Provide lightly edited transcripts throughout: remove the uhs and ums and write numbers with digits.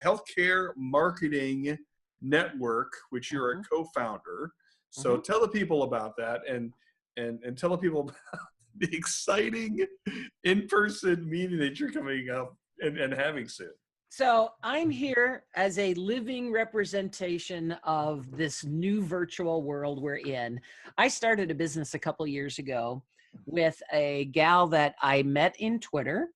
Healthcare Marketing Network, which you're a co-founder. So tell the people about that, and tell the people about the exciting in-person meeting that you're coming up and having soon. So I'm here as a living representation of this new virtual world we're in. I started a business a couple years ago with a gal that I met in Twitter,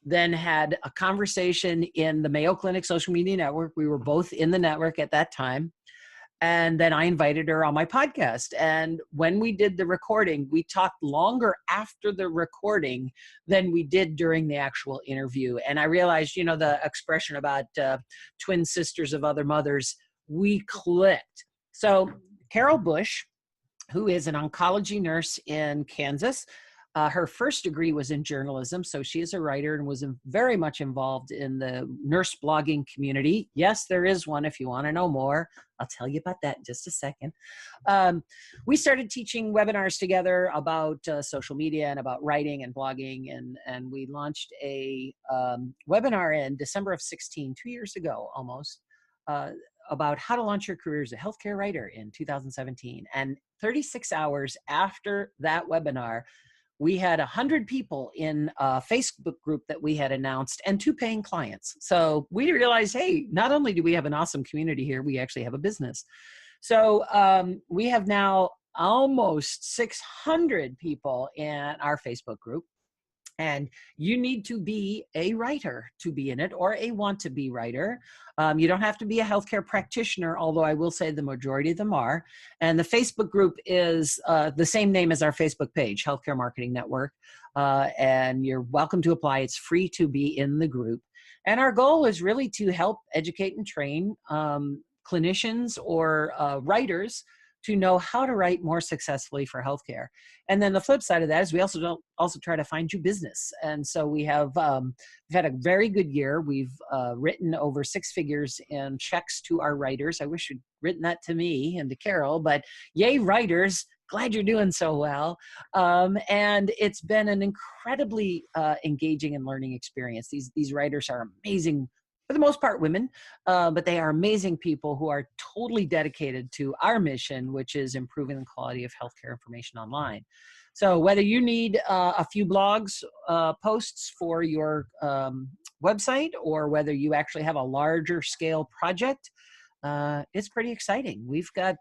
then had a conversation in the Mayo Clinic social media network. We were both in the network at that time. And then I invited her on my podcast. And when we did the recording, we talked longer after the recording than we did during the actual interview. And I realized, the expression about twin sisters of other mothers, we clicked. So Carol Bush, who is an oncology nurse in Kansas, her first degree was in journalism, so she is a writer and was very much involved in the nurse blogging community. Yes, there is one if you want to know more. I'll tell you about that in just a second. We started teaching webinars together about social media and about writing and blogging, and we launched a webinar in December of 16, 2 years ago almost, about how to launch your career as a healthcare writer in 2017. And 36 hours after that webinar, we had 100 people in a Facebook group that we had announced and 2 paying clients. So we realized, hey, not only do we have an awesome community here, we actually have a business. So we have now almost 600 people in our Facebook group. And you need to be a writer to be in it, or a want-to-be writer. You don't have to be a healthcare practitioner, although I will say the majority of them are. And the Facebook group is the same name as our Facebook page, Healthcare Marketing Network. And you're welcome to apply. It's free to be in the group. And our goal is really to help educate and train clinicians or writers to know how to write more successfully for healthcare. And then the flip side of that is we also try to find you business. And so we have we've had a very good year. We've written over 6 figures in checks to our writers. I wish you'd written that to me and to Carol, but yay, writers. Glad you're doing so well. And it's been an incredibly engaging and learning experience. These writers are amazing, for the most part women, but they are amazing people who are totally dedicated to our mission, which is improving the quality of healthcare information online. So whether you need a few blogs, posts for your website, or whether you actually have a larger scale project, it's pretty exciting. We've got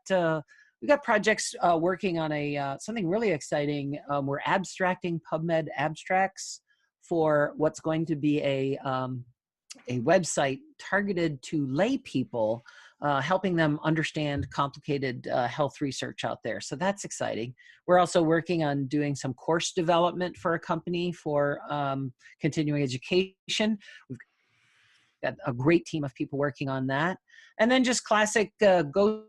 projects working on something really exciting. We're abstracting PubMed abstracts for what's going to be a website targeted to lay people, helping them understand complicated health research out there. So that's exciting. We're also working on doing some course development for a company for continuing education. We've got a great team of people working on that. And then just classic ghostwriting,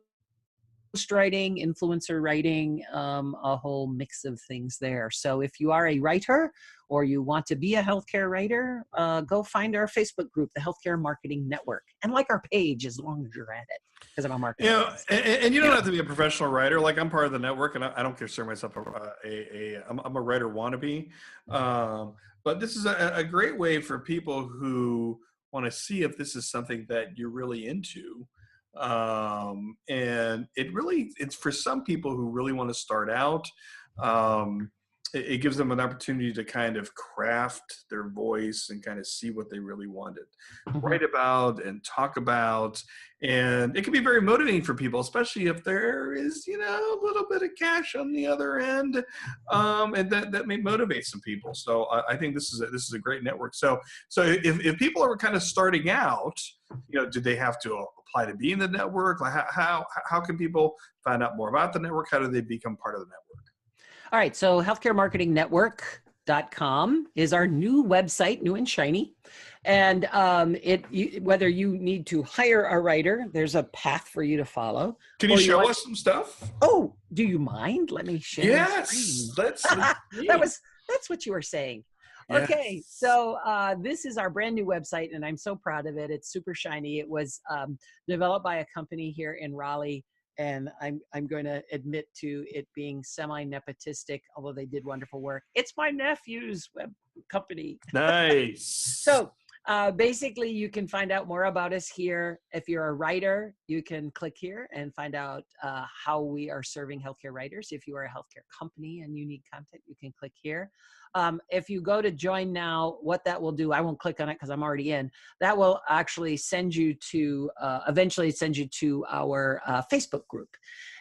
influencer writing, a whole mix of things there. So if you are a writer or you want to be a healthcare writer, go find our Facebook group, the Healthcare Marketing Network, and like our page as long as you're at it, because I'm a marketer. And you don't have to be a professional writer. Like, I'm part of the network, and I don't consider myself I'm a writer wannabe. But this is a great way for people who want to see if this is something that you're really into. And it's for some people who really want to start out. It gives them an opportunity to kind of craft their voice and kind of see what they really wanted, write about and talk about. And it can be very motivating for people, especially if there is, a little bit of cash on the other end. And that may motivate some people. So I think this is a great network. So if people are kind of starting out, do they have to apply to be in the network? Like how can people find out more about the network? How do they become part of the network? All right, so healthcaremarketingnetwork.com is our new website, new and shiny. And whether you need to hire a writer, there's a path for you to follow. Can you show us some stuff? Oh, do you mind? Let me share. Yes, let's that's what you were saying. Yes. Okay, so this is our brand new website, and I'm so proud of it. It's super shiny. It was developed by a company here in Raleigh. And I'm going to admit to it being semi-nepotistic, although they did wonderful work. It's my nephew's web company. Nice. So Basically, you can find out more about us here. If you're a writer, you can click here and find out how we are serving healthcare writers. If you are a healthcare company and you need content, you can click here. If you go to join now, what that will do, I won't click on it because I'm already in. That will actually send you to, eventually send you to our Facebook group.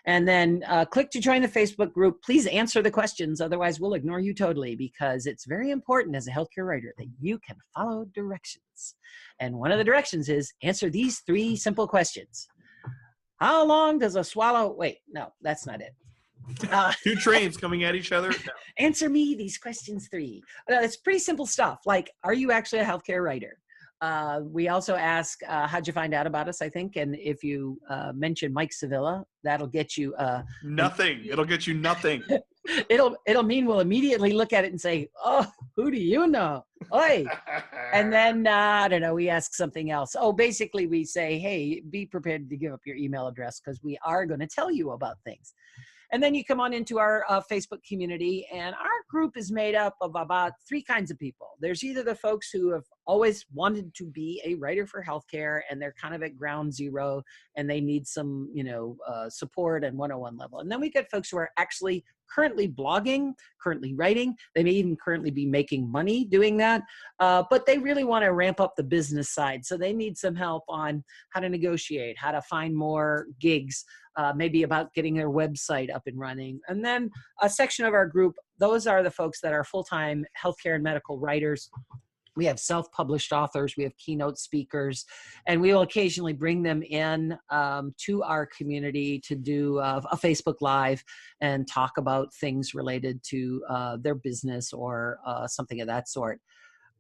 And then click to join the Facebook group. Please answer the questions. Otherwise, we'll ignore you totally, because it's very important as a healthcare writer that you can follow directions. And one of the directions is answer these 3 simple questions. How long does a swallow, wait, no, that's not it. 2 trains coming at each other. No. Answer me these questions 3. It's pretty simple stuff. Like, are you actually a healthcare writer? We also ask, how'd you find out about us, I think? And if you mention Mike Sevilla, that'll get you nothing. It'll get you nothing. It'll mean we'll immediately look at it and say, oh, who do you know? Oi. And then, I don't know, we ask something else. Oh, basically we say, hey, be prepared to give up your email address because we are going to tell you about things. And then you come on into our Facebook community, and our group is made up of about 3 kinds of people. There's either the folks who have always wanted to be a writer for healthcare, and they're kind of at ground zero, and they need some, support and 101 level. And then we get folks who are actually currently blogging, currently writing. They may even currently be making money doing that, but they really want to ramp up the business side. So they need some help on how to negotiate, how to find more gigs, maybe about getting their website up and running. And then a section of our group, those are the folks that are full-time healthcare and medical writers. We have self-published authors, we have keynote speakers, and we will occasionally bring them in to our community to do a Facebook Live and talk about things related to their business or something of that sort.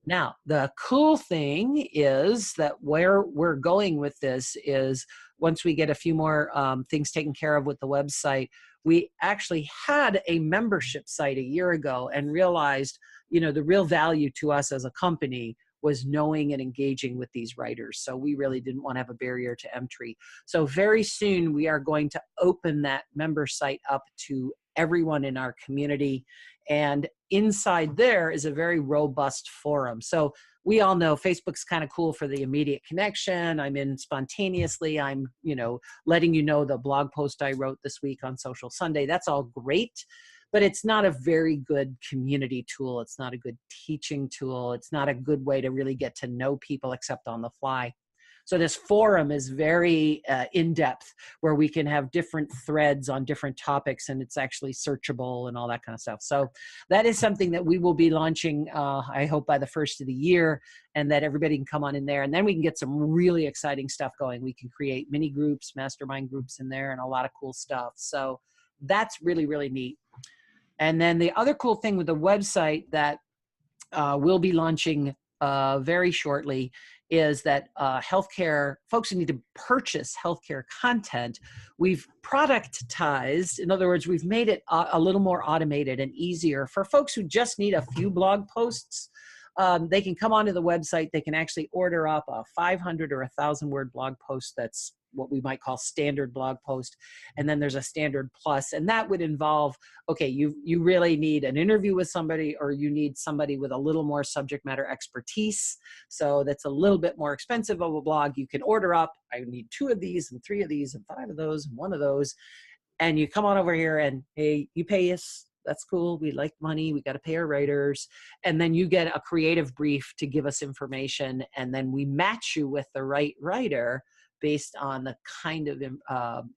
Now, the cool thing is that where we're going with this is once we get a few more things taken care of with the website, we actually had a membership site a year ago and realized, the real value to us as a company was knowing and engaging with these writers. So we really didn't want to have a barrier to entry. So very soon we are going to open that member site up to everyone in our community. And inside there is a very robust forum. So we all know Facebook's kind of cool for the immediate connection. I'm in spontaneously. I'm, letting you know the blog post I wrote this week on Social Sunday. That's all great, but it's not a very good community tool. It's not a good teaching tool. It's not a good way to really get to know people except on the fly. So this forum is very in-depth, where we can have different threads on different topics, and it's actually searchable and all that kind of stuff. So that is something that we will be launching, I hope, by the first of the year, and that everybody can come on in there. And then we can get some really exciting stuff going. We can create mini groups, mastermind groups in there, and a lot of cool stuff. So that's really, really neat. And then the other cool thing with the website that we'll be launching very shortly is that healthcare folks who need to purchase healthcare content, we've productized. In other words, we've made it a little more automated and easier for folks who just need a few blog posts. They can come onto the website. They can actually order up a 500 or 1,000 word blog post that's what we might call standard blog post. And then there's a standard plus, and that would involve, okay, you really need an interview with somebody, or you need somebody with a little more subject matter expertise. So that's a little bit more expensive of a blog. You can order up, I need 2 of these and 3 of these and 5 of those and 1 of those. And you come on over here and, hey, you pay us. That's cool. We like money. We got to pay our writers. And then you get a creative brief to give us information. And then we match you with the right writer based on the kind of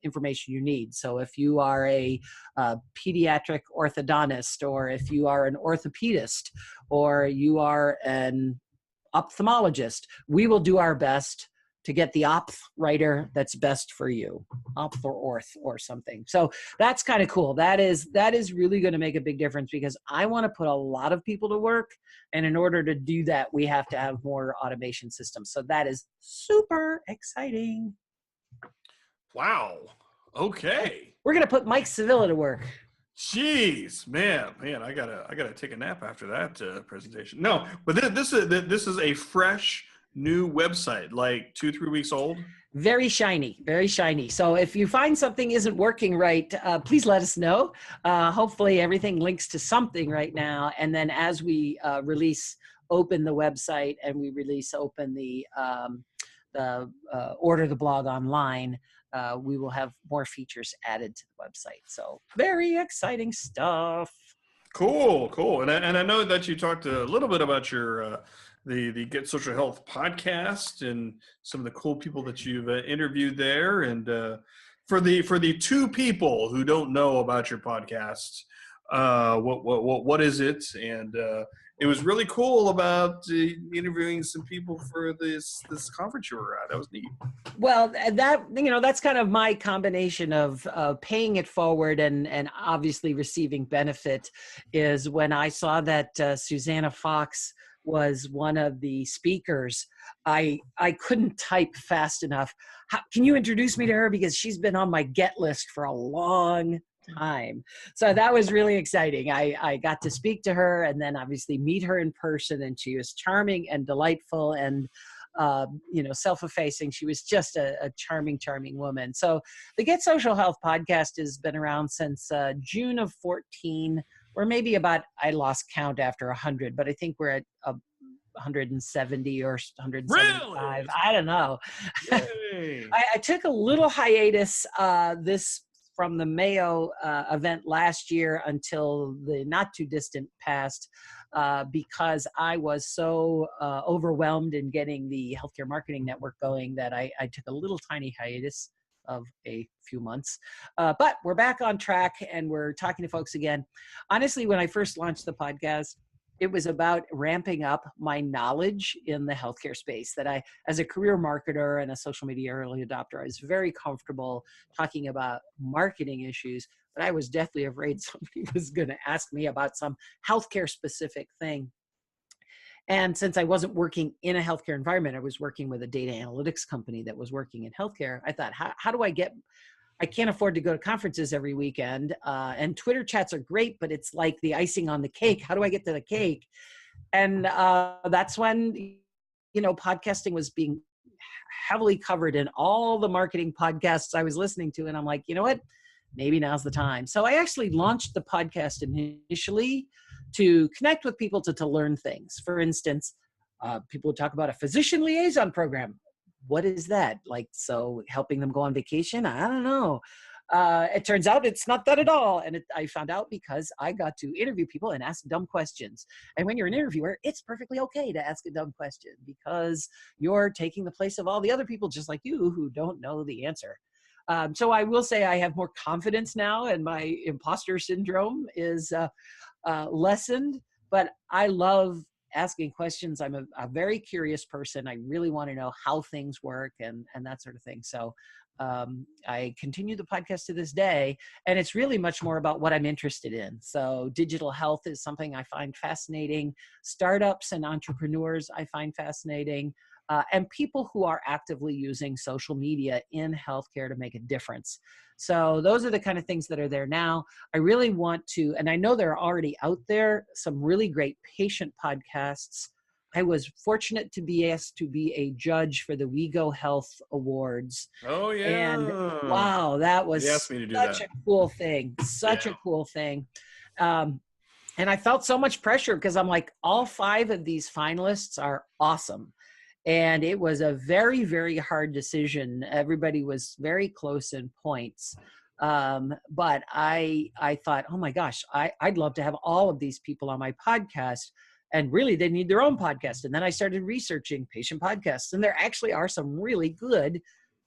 information you need. So if you are a pediatric orthodontist, or if you are an orthopedist, or you are an ophthalmologist, we will do our best to get the opth writer that's best for you, opth or orth or something. So that's kind of cool. That is really going to make a big difference, because I want to put a lot of people to work. And in order to do that, we have to have more automation systems. So that is super exciting. Wow. Okay. We're going to put Mike Sevilla to work. Jeez, man, I gotta take a nap after that presentation. No, but this is a fresh new website, like 2-3 weeks old. Very shiny, very shiny. So if you find something isn't working right, please let us know. Hopefully everything links to something right now. And then as we release open the website and we open the order the blog online, we will have more features added to the website. So very exciting stuff. Cool. And I know that you talked a little bit about your the Get Social Health podcast and some of the cool people that you've interviewed there. And for the two people who don't know about your podcast, what is it? And it was really cool about interviewing some people for this conference you were at. That was neat. Well, that's kind of my combination of paying it forward and obviously receiving benefit is when I saw that Susanna Fox was one of the speakers. I couldn't type fast enough. Can you introduce me to her? Because she's been on my get list for a long time. So that was really exciting. I got to speak to her and then obviously meet her in person, and she was charming and delightful and self-effacing. She was just a charming woman. So the Get Social Health podcast has been around since June of 14, or maybe about, I lost count after 100, but I think we're at 170 or 175. Really? I don't know. I took a little hiatus from the Mayo event last year until the not too distant past because I was so overwhelmed in getting the Healthcare Marketing Network going that I took a little tiny hiatus of a few months. But we're back on track and we're talking to folks again. Honestly, when I first launched the podcast, it was about ramping up my knowledge in the healthcare space that I, as a career marketer and a social media early adopter, I was very comfortable talking about marketing issues, but I was deathly afraid somebody was going to ask me about some healthcare specific thing. And since I wasn't working in a healthcare environment, I was working with a data analytics company that was working in healthcare. I thought, how do I can't afford to go to conferences every weekend. And Twitter chats are great, but it's like the icing on the cake. How do I get to the cake? And that's when, podcasting was being heavily covered in all the marketing podcasts I was listening to. And I'm like, you know what? Maybe now's the time. So I actually launched the podcast initially to connect with people to learn things. For instance, people would talk about a physician liaison program. What is that? Like, so helping them go on vacation? I don't know. It turns out it's not that at all. And I found out because I got to interview people and ask dumb questions. And when you're an interviewer, it's perfectly okay to ask a dumb question because you're taking the place of all the other people just like you who don't know the answer. So I will say I have more confidence now and my imposter syndrome is lessened, but I love asking questions. I'm a very curious person. I really want to know how things work and that sort of thing. So I continue the podcast to this day, and it's really much more about what I'm interested in. So digital health is something I find fascinating. Startups and entrepreneurs I find fascinating. And people who are actively using social media in healthcare to make a difference. So those are the kind of things that are there now. I really want to, and I know they're already out there, some really great patient podcasts. I was fortunate to be asked to be a judge for the WeGo Health Awards. Oh, yeah. And wow, that was asked me to do such that. a cool thing. Such a cool thing. And I felt so much pressure because I'm like, all 5 of these finalists are awesome. And it was a very, very hard decision. Everybody was very close in points. But I thought, oh my gosh, I'd love to have all of these people on my podcast. And really, they need their own podcast. And then I started researching patient podcasts. And there actually are some really good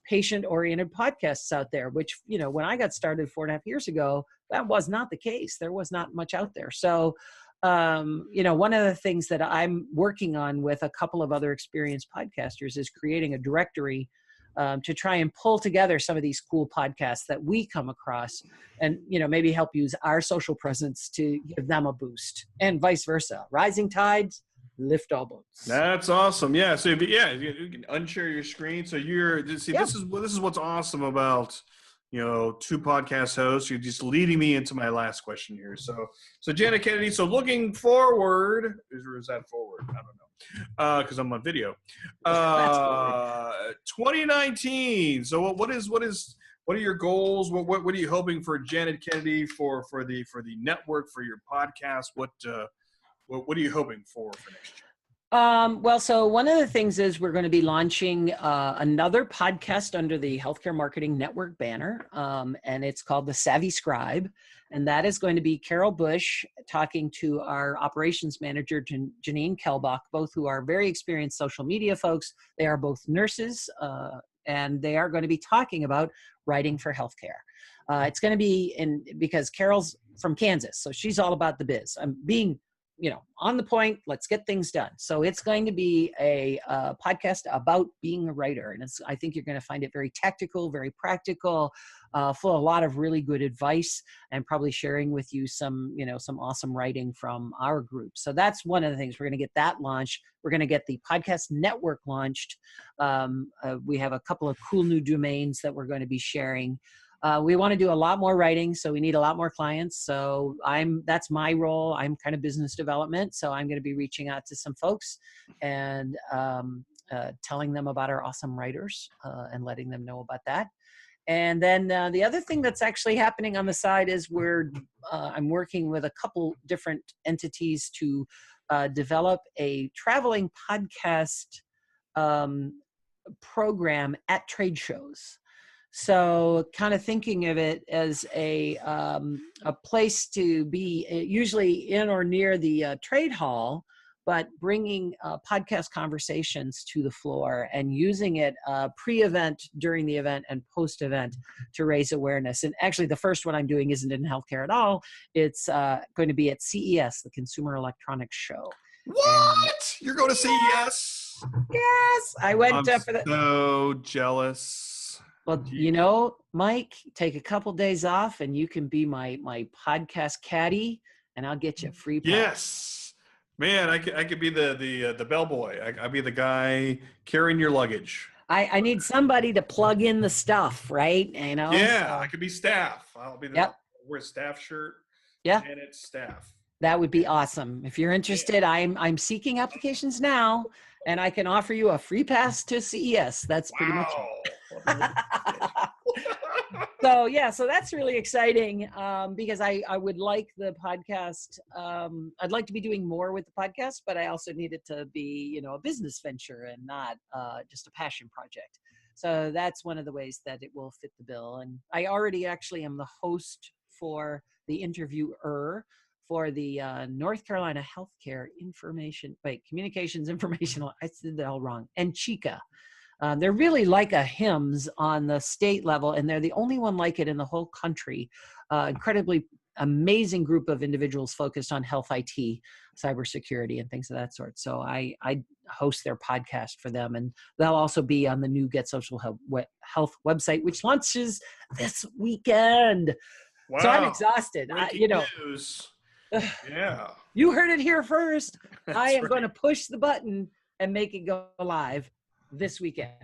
patient-oriented podcasts out there, which, when I got started 4.5 years ago, that was not the case. There was not much out there. So one of the things that I'm working on with a couple of other experienced podcasters is creating a directory to try and pull together some of these cool podcasts that we come across and, maybe help use our social presence to give them a boost and vice versa. Rising tides lift all boats. That's awesome. Yeah. So you can unshare your screen. So this is what's awesome about, 2 podcast hosts. You're just leading me into my last question here. So Janet Kennedy, so looking forward, or is that forward? I don't know. Cause I'm on video. 2019. So what are your goals? What are you hoping for Janet Kennedy for the network, for your podcast? What are you hoping for next year? Well, so one of the things is we're going to be launching another podcast under the Healthcare Marketing Network banner, and it's called The Savvy Scribe. And that is going to be Carol Bush talking to our operations manager, Janine Kelbach, both who are very experienced social media folks. They are both nurses, and they are going to be talking about writing for healthcare. It's going to be because Carol's from Kansas, so she's all about the biz. I'm being on the point, let's get things done. So it's going to be a podcast about being a writer. And I think you're going to find it very tactical, very practical, full of a lot of really good advice, and probably sharing with you some awesome writing from our group. So that's one of the things. We're going to get that launched. We're going to get the podcast network launched. We have a couple of cool new domains that we're going to be sharing. We want to do a lot more writing, so we need a lot more clients. So that's my role. I'm kind of business development. So I'm going to be reaching out to some folks and telling them about our awesome writers and letting them know about that. And then the other thing that's actually happening on the side is I'm working with a couple different entities to develop a traveling podcast program at trade shows. So kind of thinking of it as a place to be usually in or near the trade hall, but bringing podcast conversations to the floor and using it pre-event, during the event, and post-event to raise awareness. And actually the first one I'm doing isn't in healthcare at all. It's going to be at CES, the Consumer Electronics Show. What? You're going to CES? Yes, I went I'm for that. So jealous. Well, Mike, take a couple days off and you can be my podcast caddy, and I'll get you a free pass. Yes, man, I could be the bellboy. I'll be the guy carrying your luggage. I need somebody to plug in the stuff, right? Yeah, so I could be staff. I'll be wear a staff shirt. Yeah, Janet's staff. That would be awesome. If you're interested, I'm seeking applications now, and I can offer you a free pass to CES. That's pretty much it. So that's really exciting because I would like the podcast. I'd like to be doing more with the podcast, but I also need it to be, a business venture and not just a passion project. So that's one of the ways that it will fit the bill. And I already actually am the host for the interviewer for the North Carolina Healthcare Communications Informational, I said that all wrong, and Chica. They're really like a HIMSS on the state level, and they're the only one like it in the whole country. Incredibly amazing group of individuals focused on health IT, cybersecurity, and things of that sort. So I host their podcast for them, and they'll also be on the new Get Social Health website, which launches this weekend. Wow. So I'm exhausted. News. Yeah. You heard it here first. I am right. going to push the button and make it go live this weekend.